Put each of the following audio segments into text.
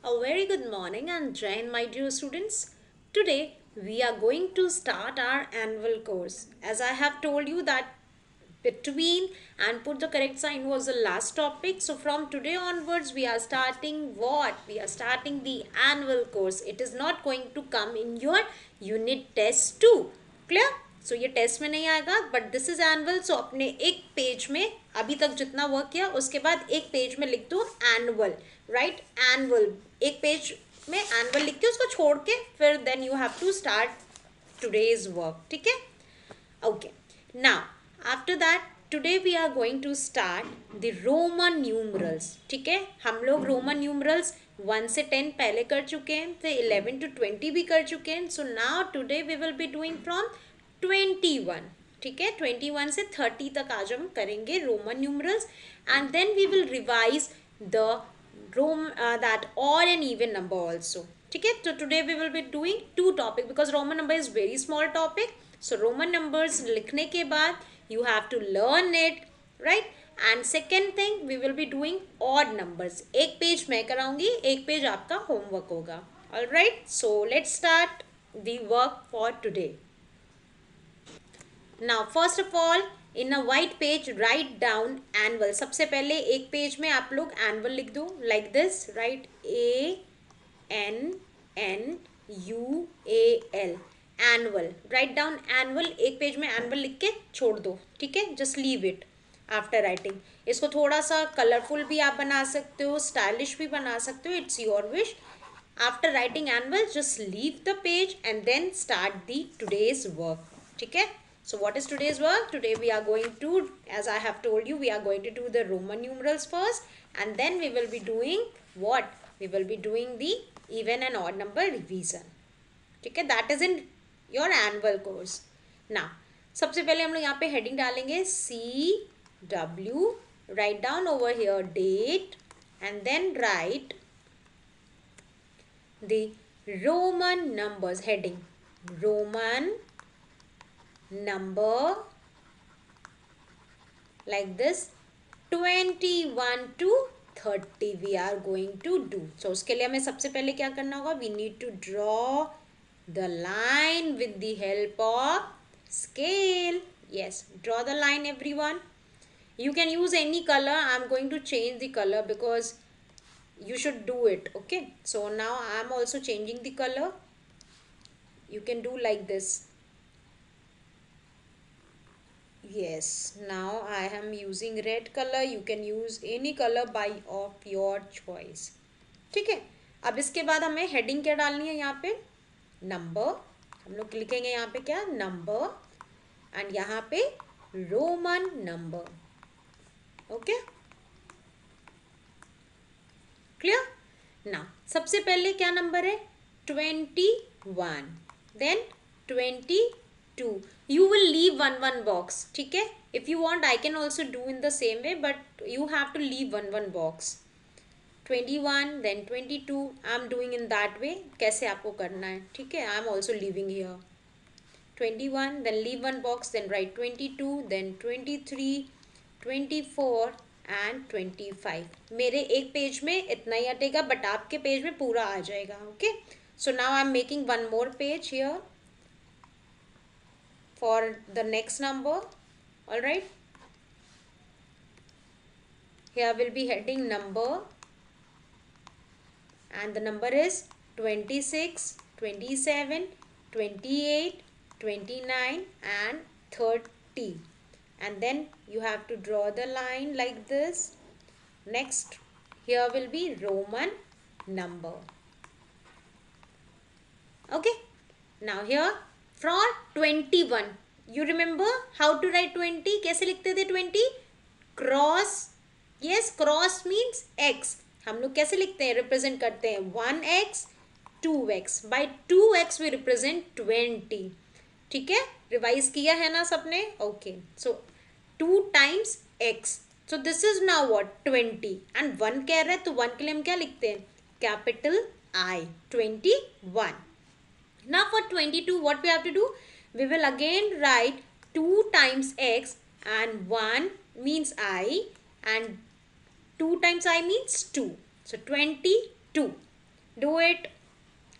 A very good morning and Jai Hind, my dear students. Today we are going to start our annual course. As I have told you that between and put the correct sign was the last topic. So from today onwards we are starting what? We are starting the annual course. It is not going to come in your unit test 2. Clear? सो ये test में नहीं आएगा but this is annual. सो अपने एक page में अभी तक जितना वर्क किया उसके बाद एक पेज में लिख दो एनुअल. राइट, एनुअल एक पेज में एनुअल लिख के उसको छोड़ के फिर then you have to start today's work. ठीक है, okay. Now after that today we are going to start the Roman numerals. ठीक है, हम लोग रोमन न्यूमरल्स 1 से 10 पहले कर चुके हैं, फिर 11 to 20 भी कर चुके हैं. So now today we will be doing from 21. ठीक है, 21 से 30 तक आज हम करेंगे Roman numerals and then we will revise the that odd and even number also. ठीक है, तो today we will be doing 2 topic because Roman number is very small topic. So Roman numbers लिखने के बाद you have to learn it, right? And second thing we will be doing odd numbers. एक page मैं कराऊंगी, एक page आपका homework होगा. All right, so let's start the work for today. Now first of all in a white page write down annual. सबसे पहले एक page में आप लोग annual लिख दो like this. Write ANNUAL annual. Write down annual. एक पेज में annual लिख के छोड़ दो. ठीक है, just leave it after writing. इसको थोड़ा सा कलरफुल भी आप बना सकते हो, स्टाइलिश भी बना सकते हो, it's your wish. After writing annual just leave the page and then start the today's work. ठीक है. So what is today's work? Today we are going to, as I have told you, we are going to do the Roman numerals first and then we will be doing what? We will be doing the even and odd number revision. ठीक है, that is in your annual course. Now, सबसे पहले हम लोग यहाँ पे heading डालेंगे CW. Write down over here date and then write the Roman numbers heading. Roman number like this 21 to 30 we are going to do. So उसके लिए हमें सबसे पहले क्या करना होगा? We need to draw the line with the help of scale. Yes, draw the line everyone. You can use any color. I'm going to change the color because you should do it. Okay, so now I'm also changing the color. You can do like this. Yes, now I am using red color. You can use any color by of your choice. ठीक है, अब इसके बाद हमें heading क्या डालनी है? यहाँ पे नंबर. हम लोग लिखेंगे यहाँ पे क्या? नंबर. एंड यहाँ पे रोमन नंबर. Okay, clear? ना सबसे पहले क्या नंबर है? 21. Then 22. You will leave one box. ठीक है, if you want I can also do in the same way but you have to leave one box. 21 then 22. I'm doing in that way. कैसे आपको करना है? ठीक है, I'm also leaving here 21 then leave one box then write 22 then 23 24 and 25. मेरे एक page में इतना ही हटेगा बट आपके पेज में पूरा आ जाएगा. Okay, so now I'm making one more page here for the next number. All right, here will be heading number and the number is 26 27 28 29 and 30 and then you have to draw the line like this. Next here will be Roman number. Okay, now here from 21 you remember how to write 20. कैसे लिखते थे 20? Cross. yes, cross means x. हम लोग कैसे लिखते हैं? Represent करते हैं 1x 2x. By 2x we represent 20. ठीक है, रिवाइज किया है ना सबने? Okay, so 2 times x. so this is now what? 20 and 1 कह रहा है तो 1 के लिए हम क्या लिखते हैं? Capital I. 21. Now for 22 what we have to do? We will again write 2 times x and 1 means I and 2 times I means 2. So 22. Do it.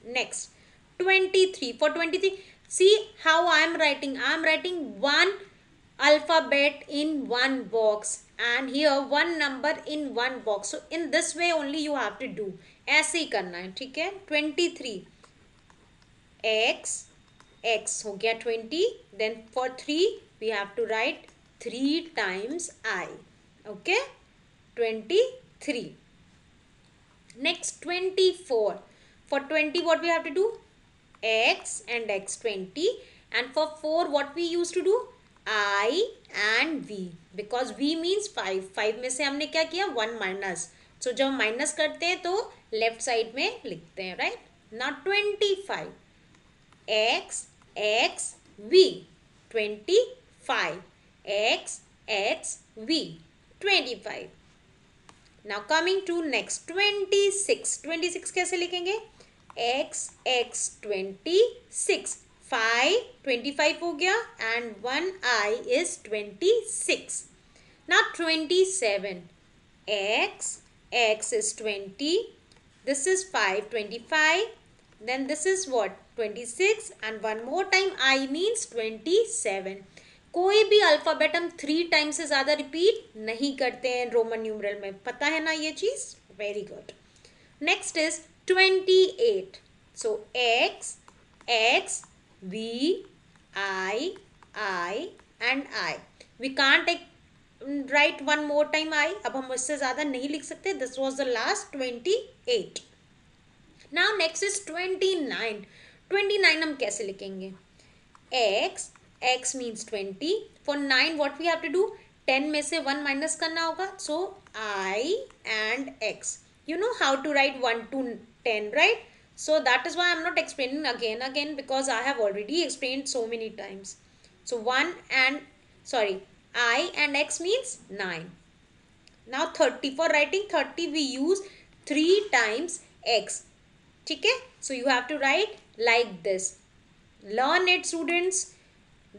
Next, 23. For 23, see how I am writing. I am writing one alphabet in one box and here one number in one box. So in this way only you have to do. ऐसे ही करना है, ठीक है. 23 x x हो गया 20. Then for 3 we have to write 3 times I. Okay, 23. Next, 24. For 20 what we have to do? X and x 20. And for 4 what we used to do? I and V. Because V means 5. 5 में से हमने क्या किया? 1 minus. So जब minus करते हैं तो left side में लिखते हैं, right. Now 25. X x V. 25. X x V. 25. Now coming to next 26. 26 कैसे लिखेंगे? X x 26. 5 25 हो गया and 1 I is 26. Now 27. X x is 20. This is 5 25. Then this is what? 26 and one more time I means 27. कोई भी alphabet हम 3 times से ज़्यादा repeat नहीं करते हैं रोमन न्यूमरल में. पता है ना ये चीज़? Very good. Next is 28. So x x v I and I. We can't write one more time I. अब हम उससे ज़्यादा नहीं लिख सकते. This was the last 28. Now next is 29. 29 हम कैसे लिखेंगे? x x means 20. For 9 what we have to do? 10 में से 1 माइनस करना होगा. So I and x. You know how to write 1 to 10, right? So that is why I am not explaining again because I have already explained so many times. So I and x means 9. Now 30. For writing 30 we use 3 times x. ठीक है? So you have to write like this. Learn it, students.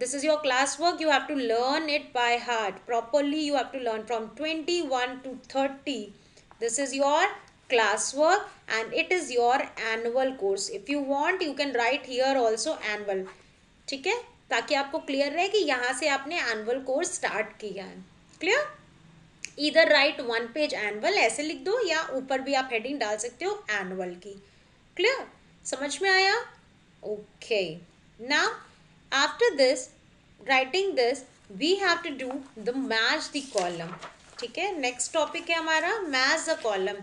This is your classwork. You have to learn it by heart. Properly you have to learn from 21 to 30. This is your classwork and it is your annual course. If you want you can write here also annual. ठीक है? ताकि आपको clear रहे कि यहाँ से आपने annual course start किया है. क्लियर? इधर राइट 1 पेज एनुअल ऐसे लिख दो या ऊपर भी आप हेडिंग डाल सकते हो एनुअल की. क्लियर? समझ में आया? Okay. Now after this writing this we have to do the match the column. ठीक है? नेक्स्ट टॉपिक है हमारा match the column.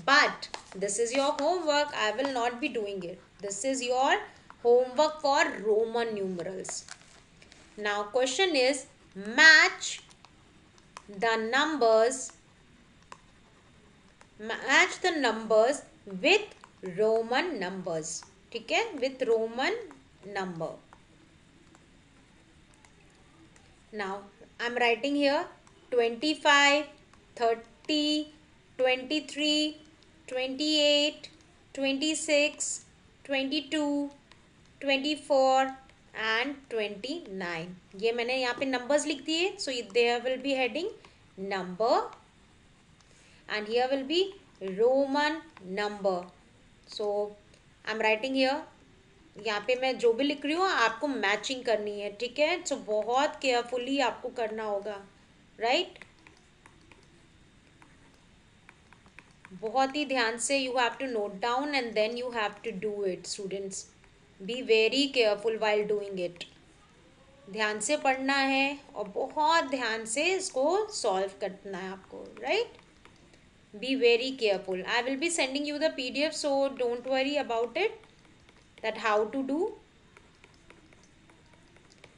But this is your homework. I will not be doing it. This is your homework for Roman numerals. Now question is match the numbers with Roman numbers. ठीक है? With Roman number. Now I'm writing here 25, 30, 23, 28, 26, 22, 24 and 29. ये मैंने यहाँ पे numbers लिख दिए. So there will be heading number and here will be Roman number. So I'm writing here. यहाँ पे मैं जो भी लिख रही हूँ आपको मैचिंग करनी है. ठीक है? सो बहुत केयरफुली आपको करना होगा. राइट? बहुत ही ध्यान से you have to note down and then you have to do it. Students be very careful while doing it. ध्यान से पढ़ना है और बहुत ध्यान से इसको सॉल्व करना है आपको. Right? B very careful. I will be sending you the PDF so don't worry about it. That how to do.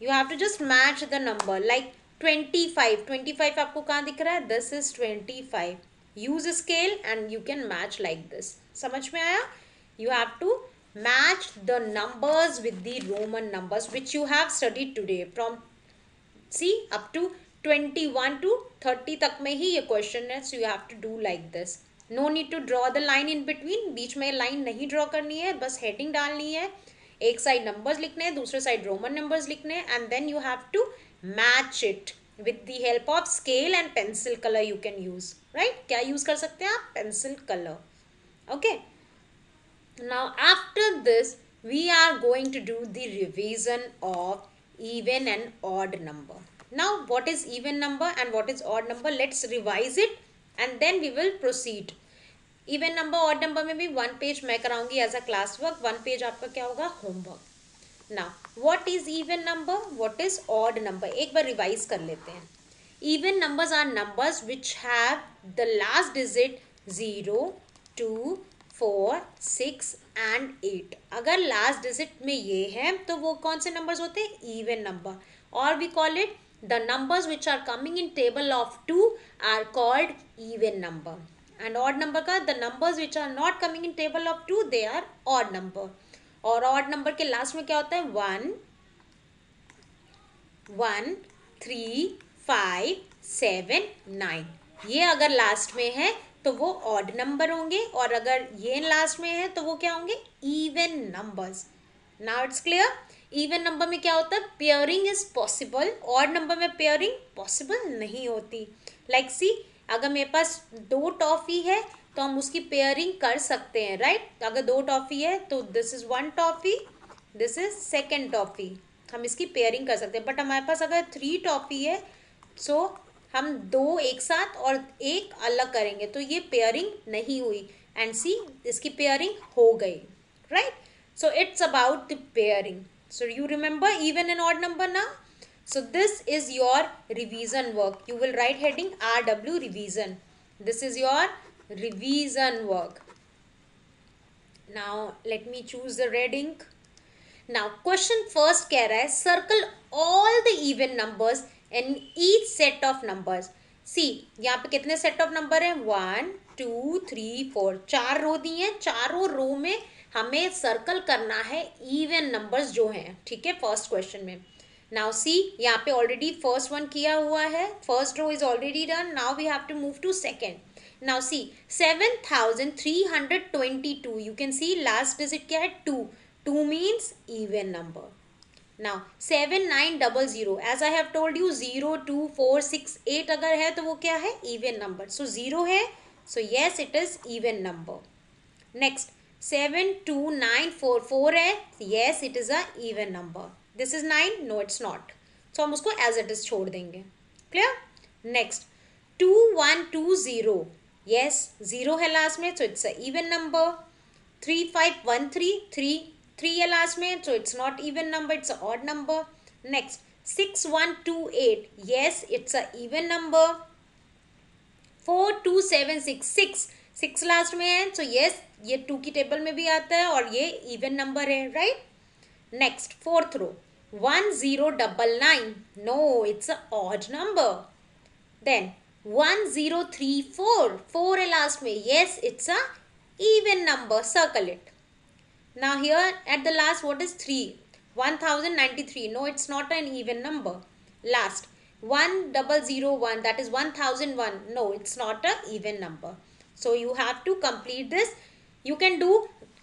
You have to just match the number like 25. 25 आपको कहाँ दिख रहा है? This is 25. Use a scale and you can match like this. समझ में आया? You have to match the numbers with the Roman numbers which you have studied today. From see up to 21 to 30 तक में ही ये question है. So you have to do like this. No need to draw the line in between. बीच में line नहीं draw करनी है. बस हेडिंग डालनी है. एक साइड नंबर्स लिखने हैं, दूसरे साइड रोमन नंबर्स लिखने हैं and then you have to match it with the help of scale and pencil colour. You can use. Right? क्या यूज कर सकते हैं आप? Pencil colour. Okay. Now after this we are going to do the revision of even and odd number. Now what is even number and what is odd number, let's revise it and then we will proceed. Even number odd number में भी one page मैं कराऊंगी as a class work, one page आपका क्या होगा, homework. Now what is even number, what is odd number, एक बार revise कर लेते हैं. Even numbers are numbers which have the last digit 0, 2, 4, 6 and 8. अगर लास्ट डिजिट में ये है तो वो कौन से नंबर्स होते हैं, इवन नंबर. और we call it the numbers which are coming in table of 2 are called even number. And odd number का the numbers which are not coming in table of 2 they are odd number. और odd number के last में क्या होता है, 1, 1, 3, 5, 7, 9. ये अगर last में है तो वो ऑड नंबर होंगे और अगर ये लास्ट में है तो वो क्या होंगे, even numbers. Now it's clear. Even number में क्या होता है, pairing is possible. Odd number में पेयरिंग पॉसिबल नहीं होती. लाइक सी, अगर मेरे पास 2 टॉफी है तो हम उसकी पेयरिंग कर सकते हैं, राइट. अगर 2 टॉफी है तो this is 1 toffee, this is second toffee, हम इसकी पेयरिंग कर सकते हैं. बट हमारे पास अगर 3 टॉफी है सो हम 2 एक साथ और एक अलग करेंगे तो ये पेयरिंग नहीं हुई. एंड सी, इसकी पेयरिंग हो गई, right. So it's about the pairing. So you remember even and odd number now. So this is your revision work. You will write heading RW revision. This is your revision work. Now let me choose the red ink. Now question first कह रहा है circle all the even numbers in each set of numbers. See, यहाँ पे कितने set of number हैं, 1, 2, 3, 4. 4 रो दी हैं. चारों रो में हमें सर्कल करना है even numbers जो हैं, ठीक है, फर्स्ट क्वेश्चन में. Now see, यहाँ पे already first one किया हुआ है, first row is already done. Now we have to move to second. Now see, 7322. You can see last digit क्या है, 2. 2 means even number. Now 7900. As I have told you, 0, 2, 4, 6, 8 अगर है तो वो क्या है, even number. So 0 है, so yes it is even number. Next 72944 4 है, yes it is a even number. This is 9, no it's not. So हम उसको एज इट इज छोड़ देंगे. क्लियर. नेक्स्ट 2120. यस, 0 है लास्ट में, सो इट्स अ इवन नंबर. 3513. 3 है last में, so it's not even number, it's a odd number. Next 6128. Yes, it's a even number. 4276. 6 last में है, सो यस ये 2 की टेबल में भी आता है और ये इवन नंबर है, right. Next fourth row 1099. No, it's a odd number. Then 1034. 4 है लास्ट में. Yes, it's a even number. Circle it. Now here at the last, what is 3? 1093. No, it's not an even number. Last 1001. That is 1001. No, it's not a even number. So you have to complete this. You can do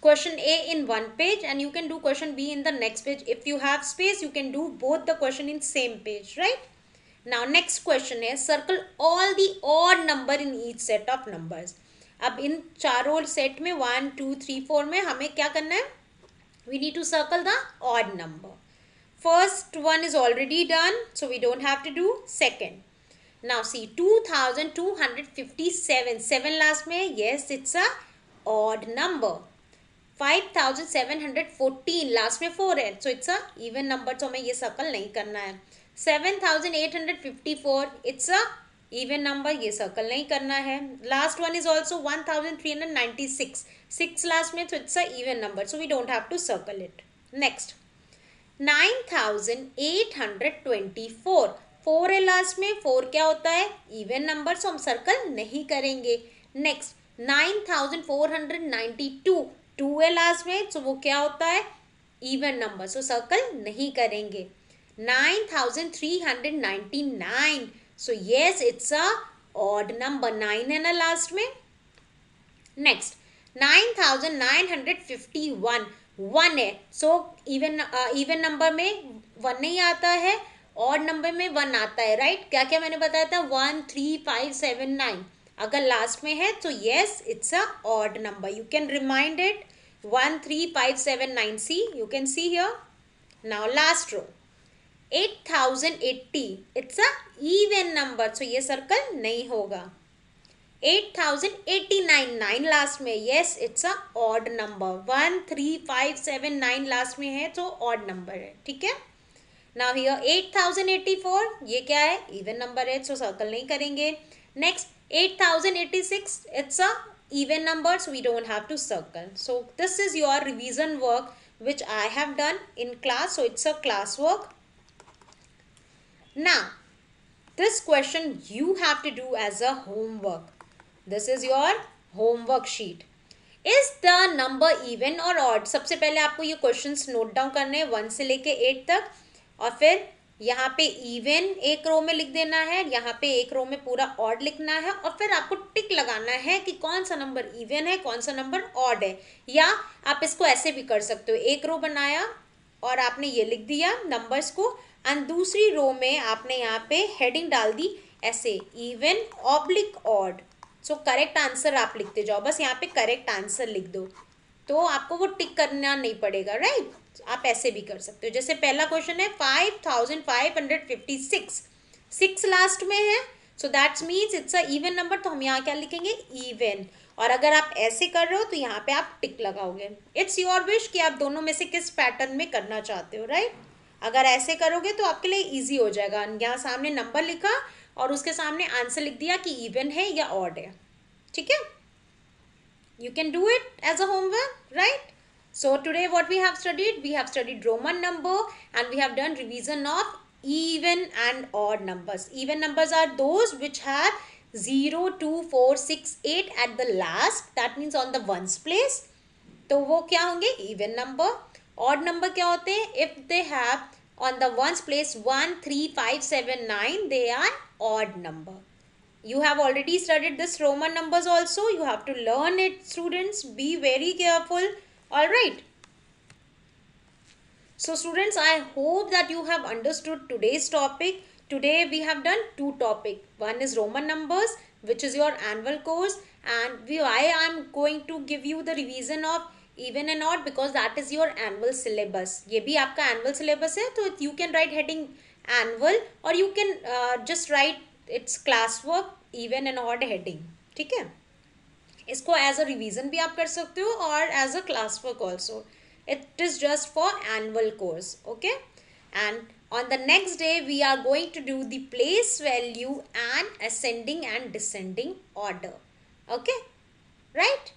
question A in one page and you can do question B in the next page. If you have space, you can do both the question in same page, right? Now next question is circle all the odd number in each set of numbers. अब इन चारों set में 1, 2, 3, 4 में हमें क्या करना है, we need to circle the odd number. First one is already done, so we don't have to do second. Now see 2257. 7 last में, yes it's a odd number. 5714. Last में 4 है, so it's a even number, तो हमें ये circle नहीं करना है. 7854. It's a even number, ये सर्कल नहीं करना है. Last one is also 1396. 6 last में, तो इट्स अ इवन नंबर, so we don't have to circle it. Next 9824. 4 है लास्ट में. 4 क्या होता है, इवन नंबर, सो हम सर्कल नहीं करेंगे. नेक्स्ट 9492. 2 है लास्ट में, सो वो क्या होता है, इवन नंबर, सो सर्कल नहीं करेंगे. 9399. So yes it's a odd number. 9 है ना लास्ट में. नेक्स्ट 9951. 1 है, सो इवन नंबर में 1 नहीं आता है, ऑड नंबर में 1 आता है, राइट. क्या क्या मैंने बताया था, 1, 3, 5, 7, 9. अगर लास्ट में है तो yes it's a odd number. You can remind it. 1 3 5 7 9 C, you can see here. Now last row 8080, it's a even number, so ये सर्कल नहीं होगा. 8089, 9 लास्ट में, yes it's a odd number. 1 3 5 7 9 last में है तो odd number है, ठीक है. Now here 8084, ये क्या है, even number है, so circle नहीं करेंगे. Next 8086, it's a even number, so we don't have to circle. So this is your revision work which I have done in class, so it's a class work. Now this question you have to do as a homework. This is your homework sheet. Is the number even or odd? सबसे पहले आपको ये questions note down करने हैं 1 से लेके 8 तक, और फिर यहाँ पे इवन एक रो में लिख देना है, यहाँ पे एक रो में पूरा ऑड लिखना है, और फिर आपको टिक लगाना है कि कौन सा नंबर इवन है, कौन सा नंबर ऑड है. या आप इसको ऐसे भी कर सकते हो, एक रो बनाया और आपने ये लिख दिया नंबर्स को, एंड दूसरी रो में आपने यहाँ पे हेडिंग डाल दी ऐसे even oblique odd. So correct answer आप लिखते जाओ, बस यहाँ पे करेक्ट आंसर लिख दो, तो आपको वो टिक करना नहीं पड़ेगा, राइट. आप ऐसे भी कर सकते हो. जैसे पहला क्वेश्चन है 5556, 6 लास्ट में है, so that's means it's a even number, तो हम यहाँ क्या लिखेंगे, इवन. और अगर आप ऐसे कर रहे हो तो यहाँ पे आप टिक लगाओगे. इट्स योर विश कि आप दोनों में से किस पैटर्न में करना चाहते हो, राइट. अगर ऐसे करोगे तो आपके लिए ईजी हो जाएगा. यहाँ सामने नंबर लिखा और उसके सामने आंसर लिख दिया कि इवन है या ऑड है, ठीक है. You can do it as a homework, right? So today what we have studied Roman number, and we have done revision of even and odd numbers. Even numbers are those which have 0 2 4 6 8 at the last, that means on the ones place, तो वो क्या होंगे, even number. Odd number क्या होते हैं, if they have on the ones place 1 3 5 7 9, they are odd number. You have already studied this Roman numbers also. You have to learn it, students. Be very careful. All right. So students, I hope that you have understood today's topic. Today we have done 2 topics. One is Roman numbers, which is your annual course, and I am going to give you the revision of even and odd, because that is your annual syllabus. ये भी आपका annual syllabus है, तो you can write heading annual, or you can just write its class work even and odd heading, ठीक है. इसको as a revision भी आप कर सकते हो और as a class work also. It is just for annual course, okay. And on the next day we are going to do the place value and ascending and descending order, okay, right.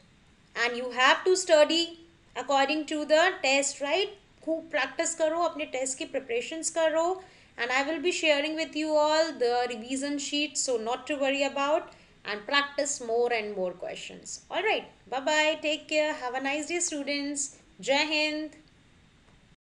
And you have to study according to the test, right. खूब practice करो, अपने test की preparations करो, and I will be sharing with you all the revision sheet, so not to worry about, and practice more and more questions. All right, bye bye, take care, have a nice day students. Jai Hind.